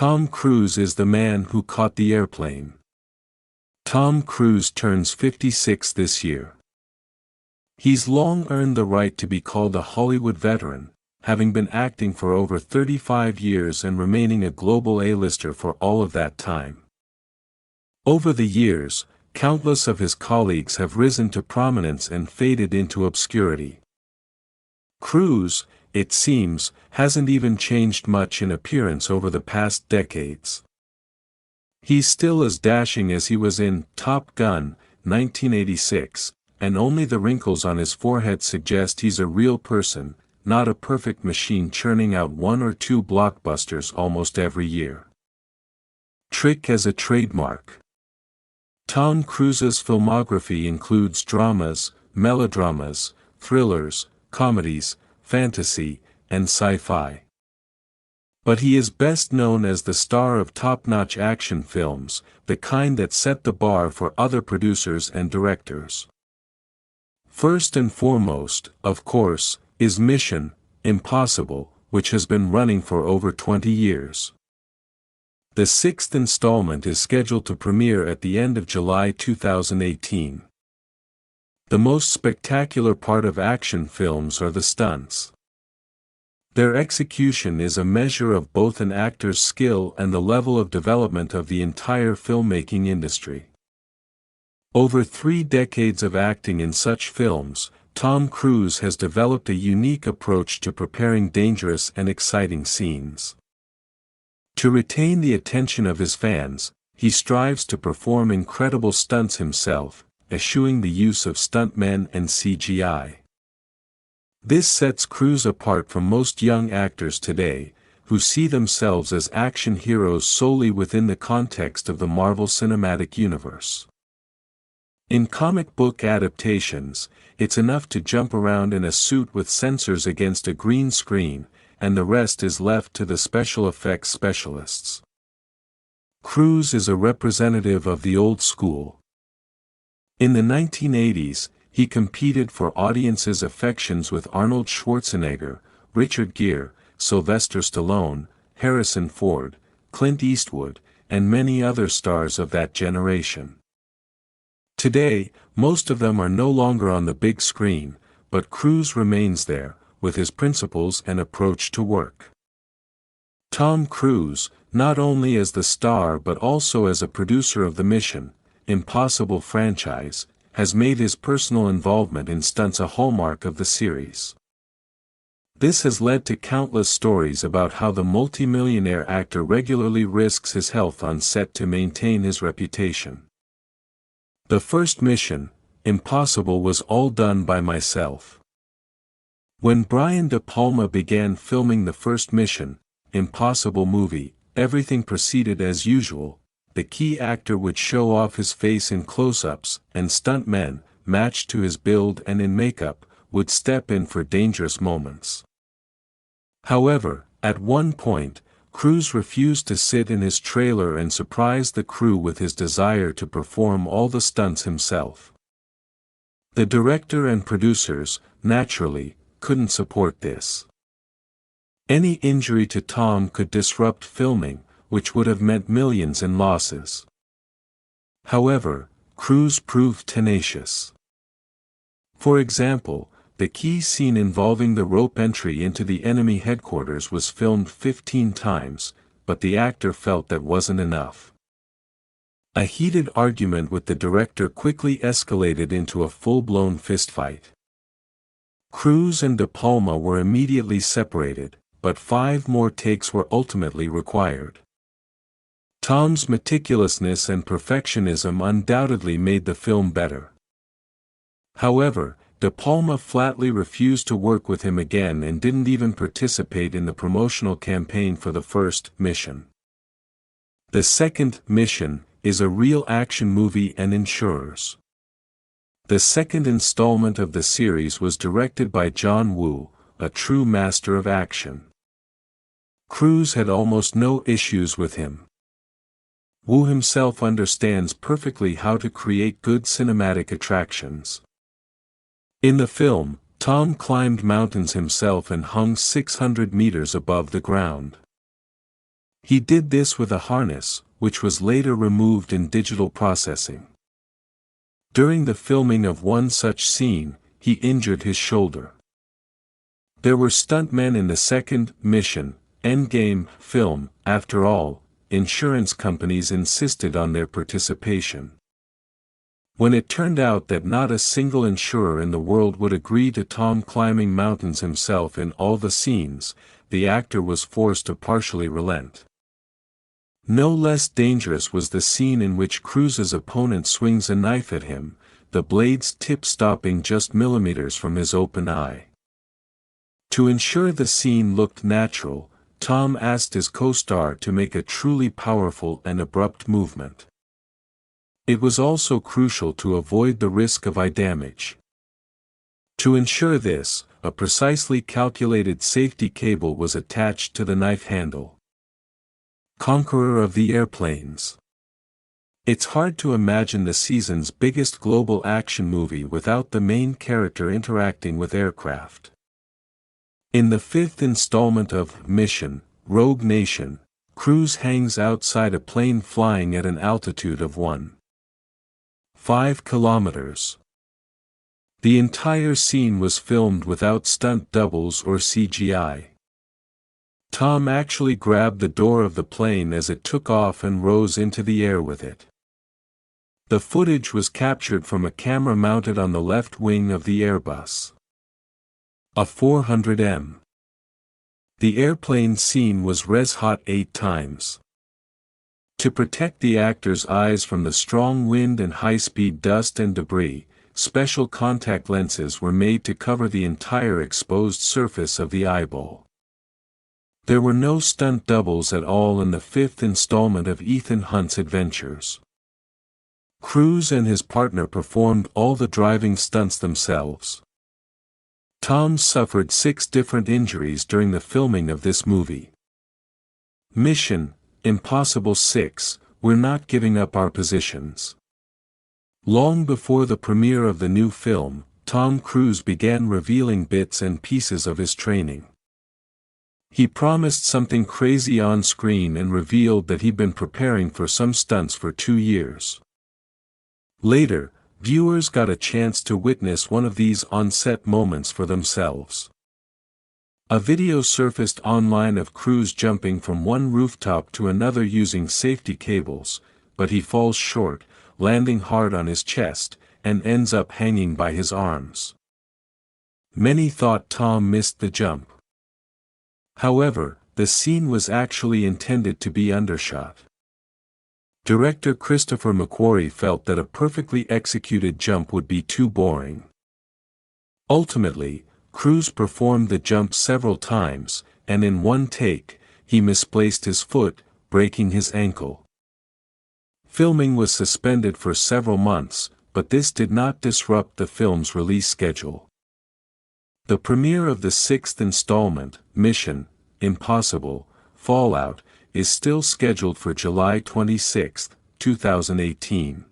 Tom Cruise is the man who caught the airplane. Tom Cruise turns 56 this year. He's long earned the right to be called a Hollywood veteran, having been acting for over 35 years and remaining a global A-lister for all of that time. Over the years, countless of his colleagues have risen to prominence and faded into obscurity. Cruise, it seems, hasn't even changed much in appearance over the past decades. He's still as dashing as he was in Top Gun, 1986, and only the wrinkles on his forehead suggest he's a real person, not a perfect machine churning out one or two blockbusters almost every year. Trick as a trademark. Tom Cruise's filmography includes dramas, melodramas, thrillers, comedies, fantasy, and sci-fi. But he is best known as the star of top-notch action films, the kind that set the bar for other producers and directors. First and foremost, of course, is Mission: Impossible, which has been running for over 20 years. The sixth installment is scheduled to premiere at the end of July 2018. The most spectacular part of action films are the stunts. Their execution is a measure of both an actor's skill and the level of development of the entire filmmaking industry. Over 3 decades of acting in such films, Tom Cruise has developed a unique approach to preparing dangerous and exciting scenes. To retain the attention of his fans, he strives to perform incredible stunts himself, eschewing the use of stuntmen and CGI. This sets Cruise apart from most young actors today, who see themselves as action heroes solely within the context of the Marvel Cinematic Universe. In comic book adaptations, it's enough to jump around in a suit with sensors against a green screen, and the rest is left to the special effects specialists. Cruise is a representative of the old school. In the 1980s, he competed for audiences' affections with Arnold Schwarzenegger, Richard Gere, Sylvester Stallone, Harrison Ford, Clint Eastwood, and many other stars of that generation. Today, most of them are no longer on the big screen, but Cruise remains there, with his principles and approach to work. Tom Cruise, not only as the star but also as a producer of the Mission: Impossible franchise, has made his personal involvement in stunts a hallmark of the series. This has led to countless stories about how the multimillionaire actor regularly risks his health on set to maintain his reputation. The first Mission: Impossible was all done by myself. When Brian De Palma began filming the first Mission: Impossible movie, everything proceeded as usual. The key actor would show off his face in close-ups, and stuntmen, matched to his build and in makeup, would step in for dangerous moments. However, at one point, Cruise refused to sit in his trailer and surprised the crew with his desire to perform all the stunts himself. The director and producers, naturally, couldn't support this. Any injury to Tom could disrupt filming, which would have meant millions in losses. However, Cruise proved tenacious. For example, the key scene involving the rope entry into the enemy headquarters was filmed 15 times, but the actor felt that wasn't enough. A heated argument with the director quickly escalated into a full-blown fistfight. Cruise and De Palma were immediately separated, but 5 more takes were ultimately required. Tom's meticulousness and perfectionism undoubtedly made the film better. However, De Palma flatly refused to work with him again and didn't even participate in the promotional campaign for the first Mission. The second Mission is a real action movie and insurers. The second installment of the series was directed by John Woo, a true master of action. Cruise had almost no issues with him. Woo himself understands perfectly how to create good cinematic attractions. In the film, Tom climbed mountains himself and hung 600 meters above the ground. He did this with a harness, which was later removed in digital processing. During the filming of one such scene, he injured his shoulder. There were stuntmen in the second Mission: Endgame film. After all, insurance companies insisted on their participation. When it turned out that not a single insurer in the world would agree to Tom climbing mountains himself in all the scenes, the actor was forced to partially relent. No less dangerous was the scene in which Cruise's opponent swings a knife at him, the blade's tip stopping just millimeters from his open eye. To ensure the scene looked natural, Tom asked his co-star to make a truly powerful and abrupt movement. It was also crucial to avoid the risk of eye damage. To ensure this, a precisely calculated safety cable was attached to the knife handle. Conqueror of the airplanes. It's hard to imagine the season's biggest global action movie without the main character interacting with aircraft. In the fifth installment of Mission: Rogue Nation, Cruise hangs outside a plane flying at an altitude of 1.5 kilometers. The entire scene was filmed without stunt doubles or CGI. Tom actually grabbed the door of the plane as it took off and rose into the air with it. The footage was captured from a camera mounted on the left wing of the Airbus A400M. The airplane scene was res-hot 8 times. To protect the actor's eyes from the strong wind and high-speed dust and debris, special contact lenses were made to cover the entire exposed surface of the eyeball. There were no stunt doubles at all in the fifth installment of Ethan Hunt's adventures. Cruise and his partner performed all the driving stunts themselves. Tom suffered 6 different injuries during the filming of this movie. Mission: Impossible 6, We're Not Giving Up Our Positions. Long before the premiere of the new film, Tom Cruise began revealing bits and pieces of his training. He promised something crazy on screen and revealed that he'd been preparing for some stunts for 2 years. Later, viewers got a chance to witness one of these on-set moments for themselves. A video surfaced online of Cruise jumping from one rooftop to another using safety cables, but he falls short, landing hard on his chest, and ends up hanging by his arms. Many thought Tom missed the jump. However, the scene was actually intended to be undershot. Director Christopher McQuarrie felt that a perfectly executed jump would be too boring. Ultimately, Cruise performed the jump several times, and in one take, he misplaced his foot, breaking his ankle. Filming was suspended for several months, but this did not disrupt the film's release schedule. The premiere of the sixth installment, Mission: Impossible, Fallout, is still scheduled for July 26, 2018.